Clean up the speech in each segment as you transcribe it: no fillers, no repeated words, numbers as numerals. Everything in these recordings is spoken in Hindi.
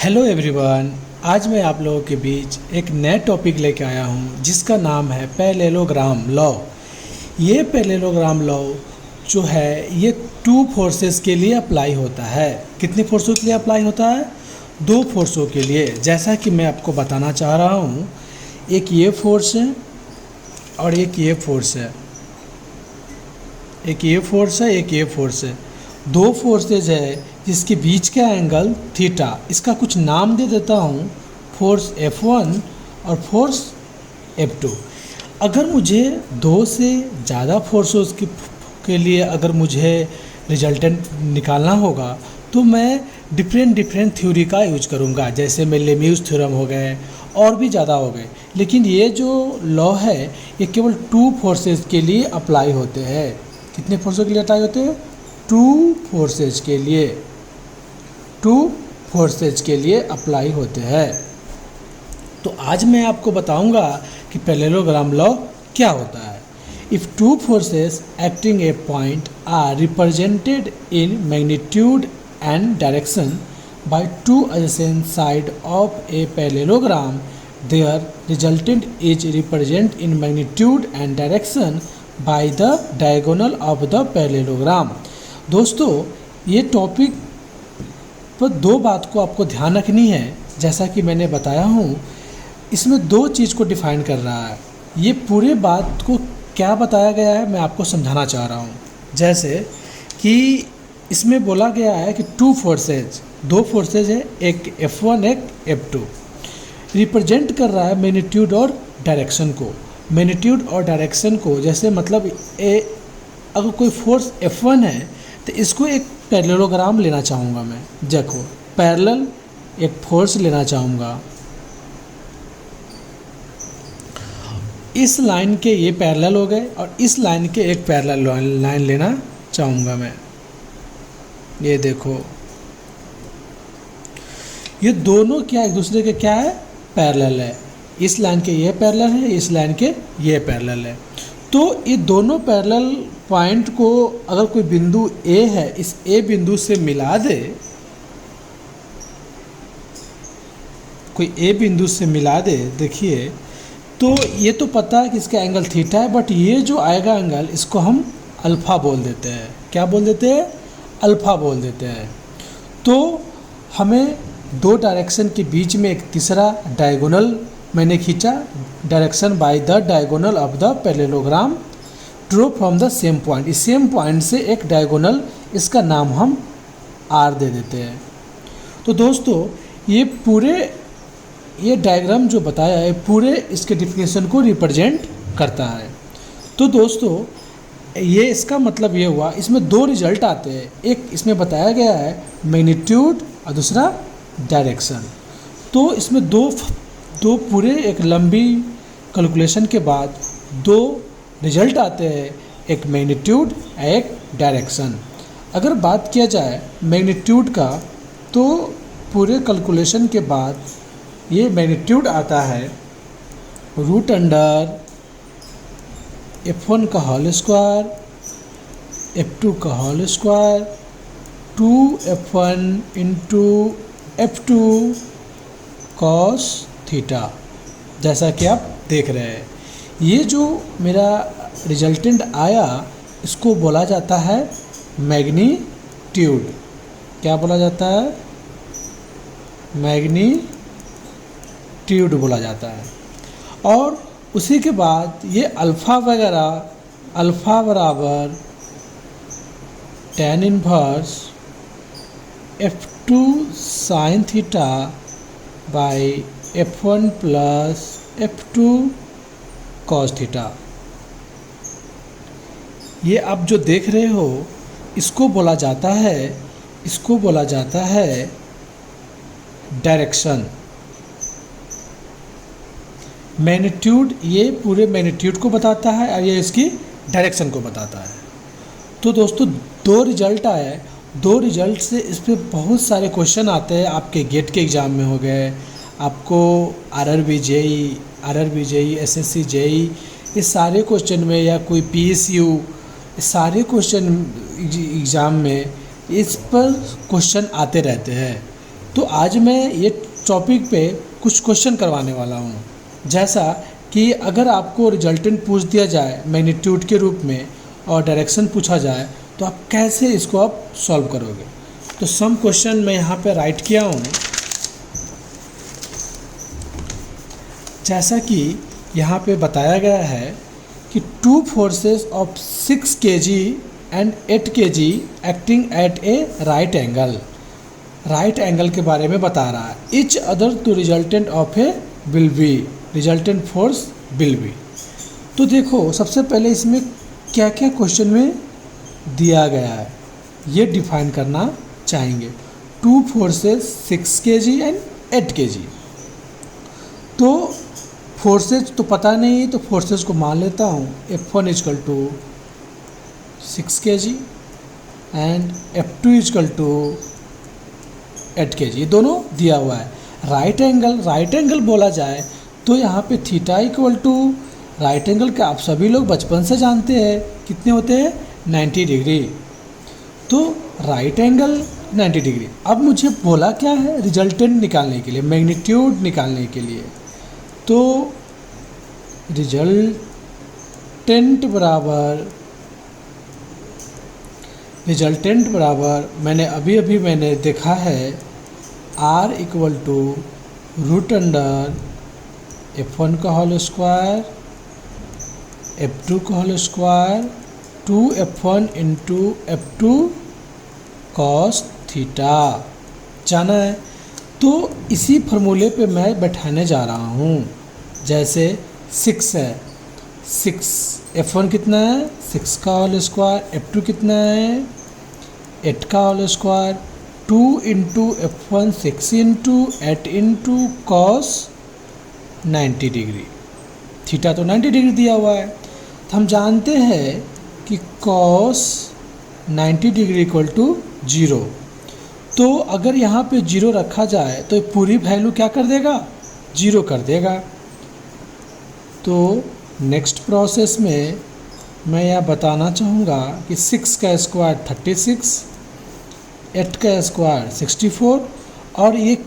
Hello everyone. आज मैं आप लोगों के बीच एक नया टॉपिक लेके आया हूँ जिसका नाम है पैरेललोग्राम लॉ। ये पैरेललोग्राम लॉ जो है ये टू फोर्सेस के लिए अप्लाई होता है। कितनी फोर्सों के लिए अप्लाई होता है? दो फोर्सों के लिए। जैसा कि मैं आपको बताना चाह रहा हूँ, एक ये फोर्स है और एक ये फोर्स है। एक ये फोर्स है, एक ये फोर्स है। दो फोर्सेज है जिसके बीच का एंगल थीटा। इसका कुछ नाम दे देता हूँ, फोर्स F1 और फोर्स F2। अगर मुझे दो से ज़्यादा फोर्सेस के लिए अगर मुझे रिजल्टेंट निकालना होगा तो मैं डिफरेंट थ्योरी का यूज करूँगा। जैसे में लेम्यूज थ्योरम हो गए और भी ज़्यादा हो गए। लेकिन ये जो लॉ है ये केवल टू फोर्सेस के लिए अप्लाई होते हैं। कितने फोर्सेस के लिए अप्लाई होते हैं? टू फोर्सेज के लिए अप्लाई होते हैं। तो आज मैं आपको बताऊंगा कि पैरेललोग्राम लॉ क्या होता है। If two forces acting a point are represented in magnitude and direction by two adjacent side of a parallelogram, there resultant is represent in magnitude and direction by the diagonal of the parallelogram. दोस्तों, ये टॉपिक पर दो बात को आपको ध्यान रखनी है। जैसा कि मैंने बताया हूँ, इसमें दो चीज़ को डिफाइन कर रहा है। ये पूरे बात को क्या बताया गया है मैं आपको समझाना चाह रहा हूँ। जैसे कि इसमें बोला गया है कि टू फोर्सेज, दो फोर्सेज है, एक F1 एक F2, रिप्रेजेंट कर रहा है मैग्नीट्यूड और डायरेक्शन को। मैग्नीट्यूड और डायरेक्शन को जैसे मतलब अगर कोई फोर्स F1 है तो इसको एक पैरेललोग्राम लेना चाहूँगा मैं। देखो, पैरेलल एक फोर्स लेना चाहूँगा। इस लाइन के ये पैरेलल हो गए और इस लाइन के एक पैरेलल लाइन लेना चाहूँगा मैं। ये देखो, ये दोनों क्या एक दूसरे के क्या है? पैरेलल है। इस लाइन के ये पैरेलल है, इस लाइन के ये पैरेलल है। तो ये दोनों पैरेलल पॉइंट को अगर कोई बिंदु A है, इस A बिंदु से मिला दे, कोई A बिंदु से मिला दे, देखिए तो ये तो पता है कि इसका एंगल थीटा है, बट ये जो आएगा एंगल इसको हम अल्फ़ा बोल देते हैं। क्या बोल देते हैं? अल्फ़ा बोल देते हैं। तो हमें दो डायरेक्शन के बीच में एक तीसरा डायगोनल मैंने खींचा, direction by the diagonal of the parallelogram draw from the same point. इस सेम पॉइंट से एक डायगोनल, इसका नाम हम R दे देते हैं। तो दोस्तों, ये डायग्राम जो बताया है पूरे इसके डिफिनेशन को रिप्रेजेंट करता है। तो दोस्तों, ये इसका मतलब ये हुआ, इसमें दो रिजल्ट आते हैं। एक इसमें बताया गया है मैग्नीट्यूड और दूसरा डायरेक्शन। तो इसमें दो पूरे एक लंबी कैलकुलेशन के बाद दो रिजल्ट आते हैं, एक मैग्नीट्यूड और एक डायरेक्शन। अगर बात किया जाए मैग्नीट्यूड का, तो पूरे कैलकुलेशन के बाद ये मैग्नीट्यूड आता है रूट अंडर F1 का होल स्क्वायर, F2 का whole square, 2F1 into F2 cos theta. जैसा कि आप देख रहे हैं, ये जो मेरा रिजल्टेंट आया इसको बोला जाता है मैग्नीट्यूड। क्या बोला जाता है? मैग्नीट्यूड बोला जाता है। और उसी के बाद ये अल्फ़ा वगैरह, अल्फ़ा बराबर tan inverse F2 sine theta by F1 plus F2 cos theta. ये आप जो देख रहे हो इसको बोला जाता है डायरेक्शन। मैग्नीट्यूड ये पूरे मैग्नीट्यूड को बताता है और ये इसकी डायरेक्शन को बताता है। तो दोस्तों, दो रिजल्ट आए, दो रिजल्ट से इस पर बहुत सारे क्वेश्चन आते हैं। आपके गेट के एग्ज़ाम में हो गए, आपको RRB JEE SSC JEE, इस सारे क्वेश्चन में, या कोई PSU, इस सारे क्वेश्चन एग्ज़ाम में इस पर क्वेश्चन आते रहते हैं तो आज मैं ये टॉपिक पे कुछ क्वेश्चन करवाने वाला हूँ, जैसा कि अगर आपको रिजल्टेंट पूछ दिया जाए मैग्नीट्यूड के रूप में और डायरेक्शन पूछा जाए तो आप कैसे इसको आप सॉल्व करोगे। तो सम क्वेश्चन मैं यहाँ पे राइट किया हूँ, जैसा कि यहाँ पे बताया गया है कि two forces of 6 kg and 8 kg acting at a right angle के बारे में बता रहा है। Each other to resultant of a will be, resultant force will be. तो देखो सबसे पहले इसमें क्या क्या क्वेश्चन में दिया गया है ये डिफाइन करना चाहेंगे। Two forces 6 kg and 8 kg, तो फोर्सेज तो पता नहीं, तो फोर्सेज को मान लेता हूँ। F1 equal to 6 kg and F2 equal to 8 kg, ये दोनों दिया हुआ है। राइट एंगल बोला जाए तो यहाँ पे theta equal to right angle का आप सभी लोग बचपन से जानते हैं कितने होते हैं, 90 डिग्री। तो राइट एंगल 90 डिग्री। अब मुझे बोला क्या है, रिजल्टेंट निकालने के लिए, मैग्नीट्यूड निकालने के लिए। तो रिजल्टेंट बराबर मैंने अभी मैंने देखा है R equal to root under F1 का होल स्क्वायर F2 का whole square 2F1 into F2 cos theta जाना है। तो इसी फार्मूले पे मैं बैठाने जा रहा हूँ। जैसे 6 है, 6 F1 कितना है, 6 का होल स्क्वायर, F2 कितना है, 8 का whole square, 2 into F1 6 into 8 into cos 90 degree. Theta तो 90 डिग्री दिया हुआ है, तो हम जानते हैं कि कॉस 90 डिग्री इक्वल टू 0। तो अगर यहाँ पे 0 रखा जाए तो पूरी वैल्यू क्या कर देगा, 0 कर देगा। तो नेक्स्ट प्रोसेस में मैं यह बताना चाहूँगा कि 6 का स्क्वायर 36, 8 का स्क्वायर 64, और ये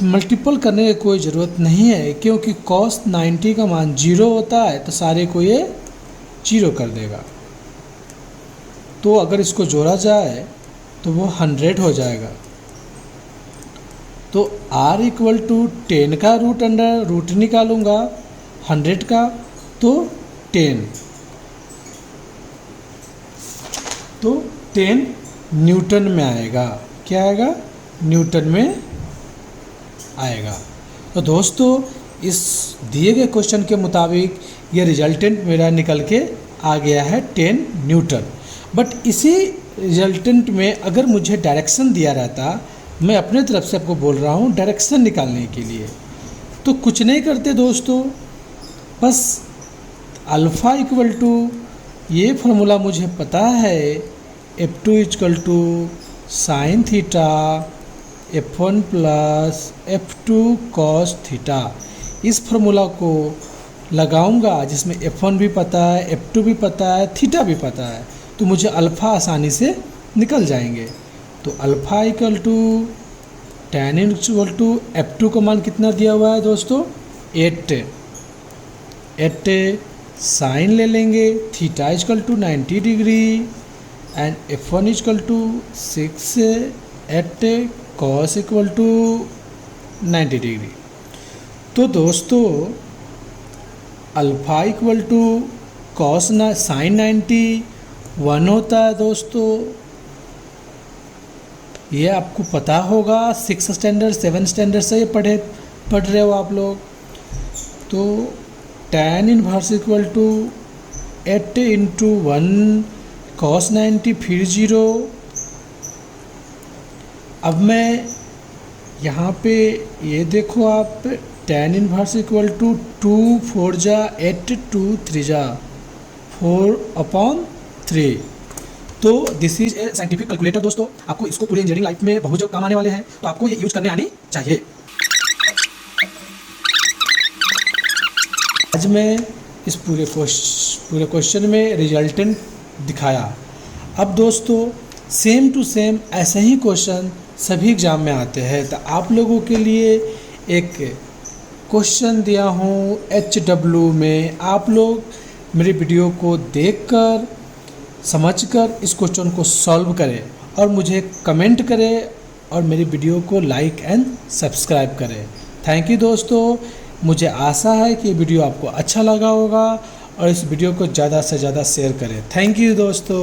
मल्टीपल करने की कोई ज़रूरत नहीं है क्योंकि cos 90 का मान 0 होता है, तो सारे को ये 0 कर देगा। तो अगर इसको जोड़ा जाए तो वो 100 हो जाएगा। तो R इक्वल टू 10 का रूट अंडर रूट निकालूंगा 100 का, तो 10, तो 10 न्यूटन में आएगा। क्या आएगा, न्यूटन में आएगा। तो दोस्तों इस दिए गए क्वेश्चन के मुताबिक ये रिजल्टेंट मेरा निकल के आ गया है 10 न्यूटन। बट इसी रिजल्टेंट में अगर मुझे डायरेक्शन दिया रहता, मैं अपने तरफ से आपको बोल रहा हूँ डायरेक्शन निकालने के लिए, तो कुछ नहीं करते दोस्तों, बस अल्फ़ा इक्वल टू, ये फार्मूला मुझे पता है, F2 equal to sine theta F1 plus F2 cos theta. इस फार्मूला को लगाऊंगा जिसमें F1 भी पता है, F2 भी पता है, थीटा भी पता है, तो मुझे अल्फ़ा आसानी से निकल जाएंगे। तो alpha equal to tan equal to F2 का मान कितना दिया हुआ है दोस्तों, 8 साइन ले लेंगे, theta equal to 90 degree and F1 equal to 6 8 cos equal to 90 degree. तो दोस्तों alpha equal to cos sine 90 1 होता है दोस्तों, ये आपको पता होगा, 6 स्टैंडर्ड 7 स्टैंडर्ड से ये पढ़ रहे हो आप लोग। तो tan inverse equal to 8 into 1 cos 90 फिर 0। अब मैं यहाँ पे ये देखो आप, tan इनवर्स इक्वल टू 2 4 जा 8 2 3 जा 4/3। तो this is a scientific calculator दोस्तों, आपको इसको पूरे इंजीनियरिंग लाइफ में बहुत जगह काम आने वाले हैं, तो आपको ये यूज करने आनी चाहिए। आज मैं इस पूरे क्वेश्चन में रिजल्टेंट दिखाया। अब दोस्तों सेम टू सेम ऐसे ही क्वेश्चन सभी एग्ज़ाम में आते हैं। तो आप लोगों के लिए एक क्वेश्चन दिया हूँ HW में, आप लोग मेरी वीडियो को देखकर समझकर इस क्वेश्चन को सॉल्व करें और मुझे कमेंट करें और मेरी वीडियो को लाइक एंड सब्सक्राइब करें। थैंक यू दोस्तों, मुझे आशा है कि ये वीडियो आपको अच्छा लगा होगा और इस वीडियो को ज़्यादा से ज़्यादा शेयर करें। थैंक यू दोस्तों।